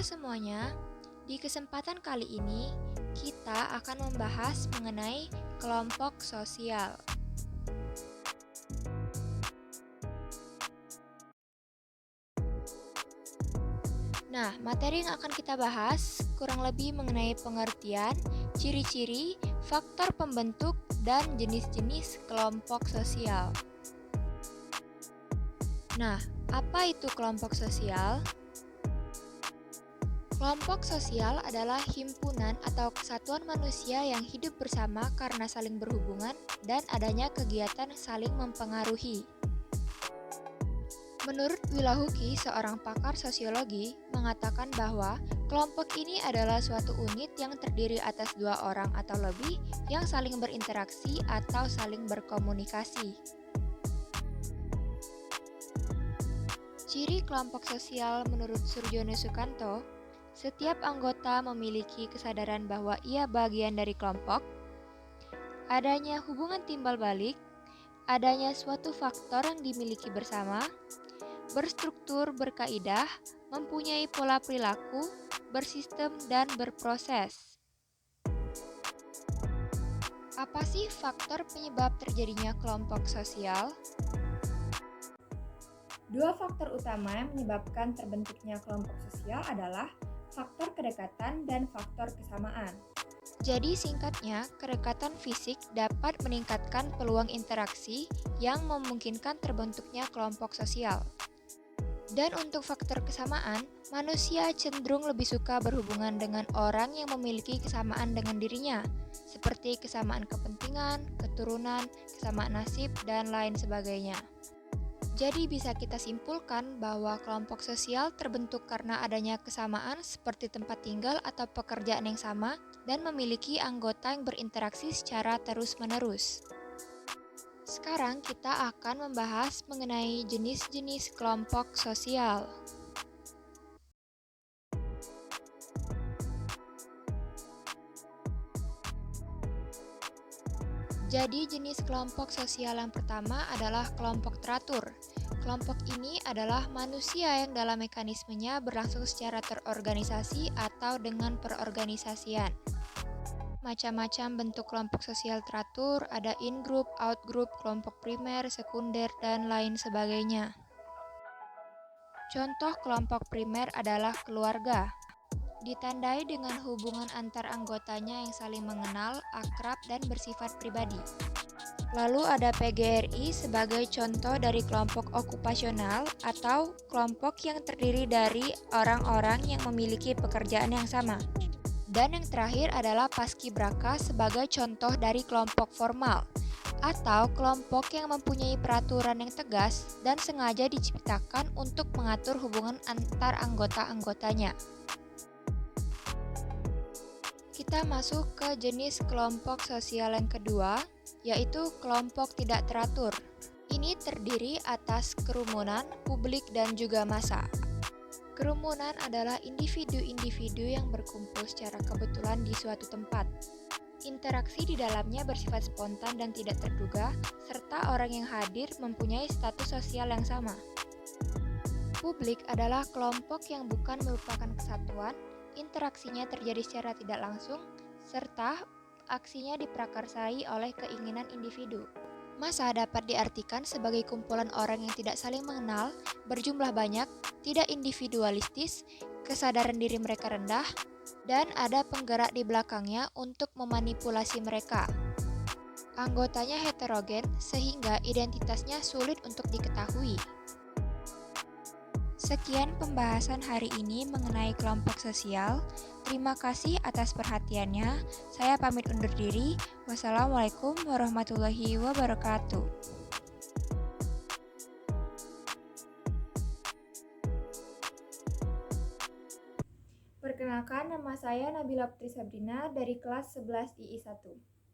Halo semuanya, di kesempatan kali ini kita akan membahas mengenai kelompok sosial. Nah, materi yang akan kita bahas kurang lebih mengenai pengertian, ciri-ciri, faktor pembentuk, dan jenis-jenis kelompok sosial. Nah, apa itu kelompok sosial? Kelompok sosial adalah himpunan atau kesatuan manusia yang hidup bersama karena saling berhubungan dan adanya kegiatan saling mempengaruhi. Menurut Wilahuki, seorang pakar sosiologi, mengatakan bahwa kelompok ini adalah suatu unit yang terdiri atas dua orang atau lebih yang saling berinteraksi atau saling berkomunikasi. Ciri kelompok sosial menurut Surjono Sukanto, setiap anggota memiliki kesadaran bahwa ia bagian dari kelompok, adanya hubungan timbal balik, adanya suatu faktor yang dimiliki bersama, berstruktur, berkaidah, mempunyai pola perilaku, bersistem, dan berproses. Apa sih faktor penyebab terjadinya kelompok sosial? Dua faktor utama yang menyebabkan terbentuknya kelompok sosial adalah faktor kedekatan dan faktor kesamaan. Jadi singkatnya, kedekatan fisik dapat meningkatkan peluang interaksi yang memungkinkan terbentuknya kelompok sosial. Dan untuk faktor kesamaan, manusia cenderung lebih suka berhubungan dengan orang yang memiliki kesamaan dengan dirinya, seperti kesamaan kepentingan, keturunan, kesamaan nasib, dan lain sebagainya. Jadi bisa kita simpulkan bahwa kelompok sosial terbentuk karena adanya kesamaan seperti tempat tinggal atau pekerjaan yang sama dan memiliki anggota yang berinteraksi secara terus-menerus. Sekarang kita akan membahas mengenai jenis-jenis kelompok sosial. Jadi jenis kelompok sosial yang pertama adalah kelompok teratur. Kelompok ini adalah manusia yang dalam mekanismenya berlangsung secara terorganisasi atau dengan perorganisasian. Macam-macam bentuk kelompok sosial teratur, ada in-group, out-group, kelompok primer, sekunder, dan lain sebagainya. Contoh kelompok primer adalah keluarga. Ditandai dengan hubungan antar anggotanya yang saling mengenal, akrab, dan bersifat pribadi. Lalu ada PGRI sebagai contoh dari kelompok okupasional atau kelompok yang terdiri dari orang-orang yang memiliki pekerjaan yang sama. Dan yang terakhir adalah paskibraka sebagai contoh dari kelompok formal atau kelompok yang mempunyai peraturan yang tegas dan sengaja diciptakan untuk mengatur hubungan antar anggota-anggotanya. Kita masuk ke jenis kelompok sosial yang kedua, yaitu kelompok tidak teratur. Ini terdiri atas kerumunan, publik, dan juga massa. Kerumunan adalah individu-individu yang berkumpul secara kebetulan di suatu tempat. Interaksi di dalamnya bersifat spontan dan tidak terduga, serta orang yang hadir mempunyai status sosial yang sama. Publik adalah kelompok yang bukan merupakan kesatuan, interaksinya terjadi secara tidak langsung, serta aksinya diprakarsai oleh keinginan individu. Massa dapat diartikan sebagai kumpulan orang yang tidak saling mengenal, berjumlah banyak, tidak individualistis, kesadaran diri mereka rendah, dan ada penggerak di belakangnya untuk memanipulasi mereka. Anggotanya heterogen sehingga identitasnya sulit untuk diketahui. Sekian pembahasan hari ini mengenai kelompok sosial. Terima kasih atas perhatiannya. Saya pamit undur diri. Wassalamualaikum warahmatullahi wabarakatuh. Perkenalkan, nama saya Nabila Putri Sabrina dari kelas 11 II 1.